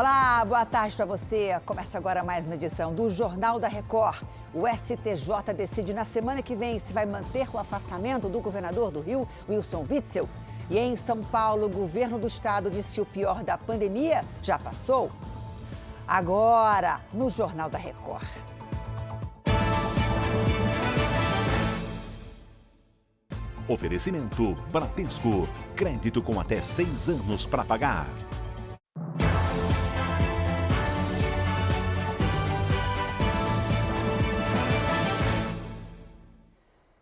Olá, boa tarde para você. Começa agora mais uma edição do Jornal da Record. O STJ decide na semana que vem se vai manter o afastamento do governador do Rio, Wilson Witzel. E em São Paulo, o governo do estado disse que o pior da pandemia já passou. Agora, no Jornal da Record. Oferecimento Bradesco. Crédito com até 6 anos para pagar.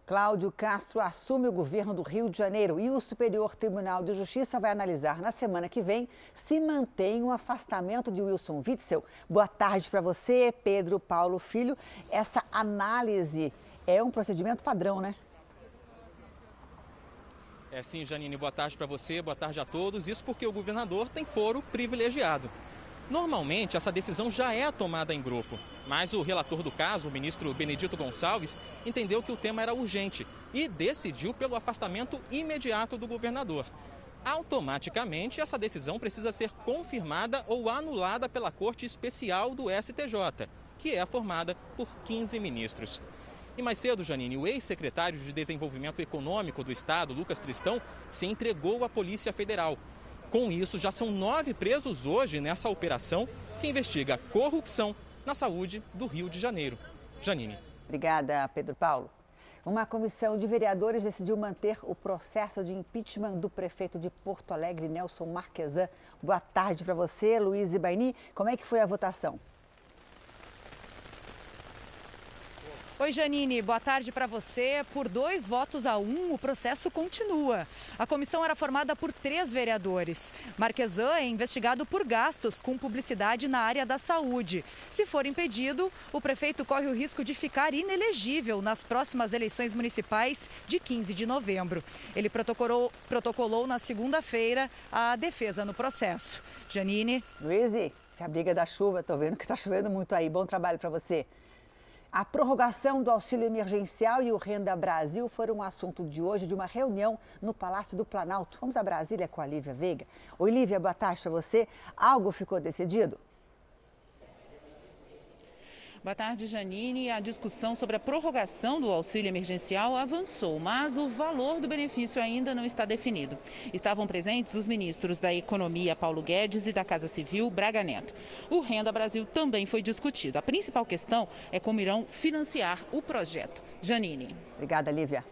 Cláudio Castro assume o governo do Rio de Janeiro e o Superior Tribunal de Justiça vai analisar na semana que vem se mantém o afastamento de Wilson Witzel. Boa tarde para você, Pedro Paulo Filho. Essa análise é um procedimento padrão, né? Sim, Janine, boa tarde para você, boa tarde a todos. Isso porque o governador tem foro privilegiado. Normalmente, essa decisão já é tomada em grupo, mas o relator do caso, o ministro Benedito Gonçalves, entendeu que o tema era urgente e decidiu pelo afastamento imediato do governador. Automaticamente, essa decisão precisa ser confirmada ou anulada pela Corte Especial do STJ, que é formada por 15 ministros. E mais cedo, Janine, o ex-secretário de Desenvolvimento Econômico do Estado, Lucas Tristão, se entregou à Polícia Federal. Com isso, já são 9 presos hoje nessa operação que investiga corrupção na saúde do Rio de Janeiro. Janine. Obrigada, Pedro Paulo. Uma comissão de vereadores decidiu manter o processo de impeachment do prefeito de Porto Alegre, Nelson Marquesan. Boa tarde para você, Luiz Ibaini. Como é que foi a votação? Oi, Janine, boa tarde para você. Por 2-1, o processo continua. A comissão era formada por 3 vereadores. Marquesan é investigado por gastos com publicidade na área da saúde. Se for impedido, o prefeito corre o risco de ficar inelegível nas próximas eleições municipais de 15 de novembro. Ele protocolou na segunda-feira a defesa no processo. Janine. Luiz, se abriga da chuva, tô vendo que tá chovendo muito aí. Bom trabalho para você. A prorrogação do auxílio emergencial e o Renda Brasil foram um assunto de hoje de uma reunião no Palácio do Planalto. Vamos a Brasília com a Lívia Veiga. Oi, Lívia, boa tarde para você. Algo ficou decidido? Boa tarde, Janine. A discussão sobre a prorrogação do auxílio emergencial avançou, mas o valor do benefício ainda não está definido. Estavam presentes os ministros da Economia, Paulo Guedes, e da Casa Civil, Braga Neto. O Renda Brasil também foi discutido. A principal questão é como irão financiar o projeto. Janine. Obrigada, Lívia.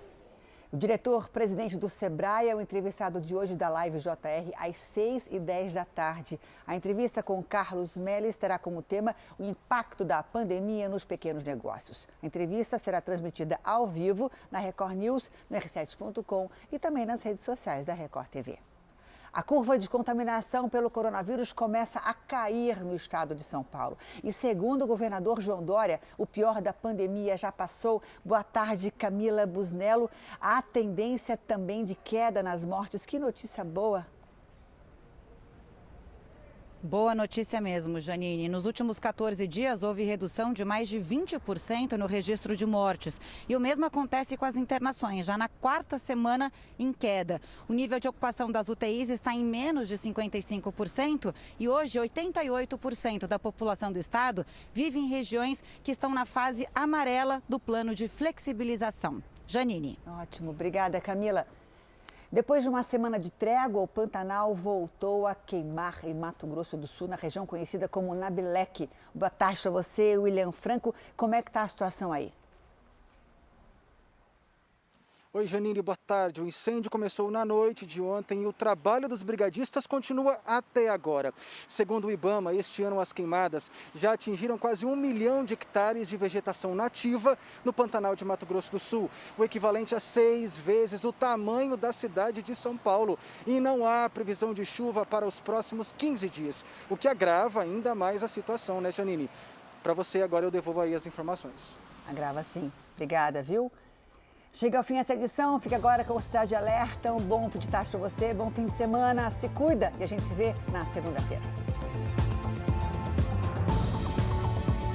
O diretor-presidente do Sebrae é o entrevistado de hoje da Live JR às 6h10 da tarde. A entrevista com Carlos Melles terá como tema o impacto da pandemia nos pequenos negócios. A entrevista será transmitida ao vivo na Record News, no r7.com e também nas redes sociais da Record TV. A curva de contaminação pelo coronavírus começa a cair no estado de São Paulo. E segundo o governador João Dória, o pior da pandemia já passou. Boa tarde, Camila Busnello. Há tendência também de queda nas mortes. Que notícia boa. Boa notícia mesmo, Janine. Nos últimos 14 dias, houve redução de mais de 20% no registro de mortes. E o mesmo acontece com as internações, já na 4ª semana em queda. O nível de ocupação das UTIs está em menos de 55% e hoje 88% da população do estado vive em regiões que estão na fase amarela do plano de flexibilização. Janine. Ótimo, obrigada, Camila. Depois de uma semana de trégua, o Pantanal voltou a queimar em Mato Grosso do Sul, na região conhecida como Nabileque. Boa tarde para você, William Franco. Como é que está a situação aí? Oi, Janine, boa tarde. O incêndio começou na noite de ontem e o trabalho dos brigadistas continua até agora. Segundo o IBAMA, este ano as queimadas já atingiram quase 1 milhão de hectares de vegetação nativa no Pantanal de Mato Grosso do Sul, o equivalente a 6 vezes o tamanho da cidade de São Paulo. E não há previsão de chuva para os próximos 15 dias, o que agrava ainda mais a situação, né, Janine? Para você, agora eu devolvo aí as informações. Agrava sim. Obrigada, viu? Chega ao fim essa edição, fica agora com o Cidade Alerta. Um bom fim de tarde para você, bom fim de semana, se cuida e a gente se vê na segunda-feira.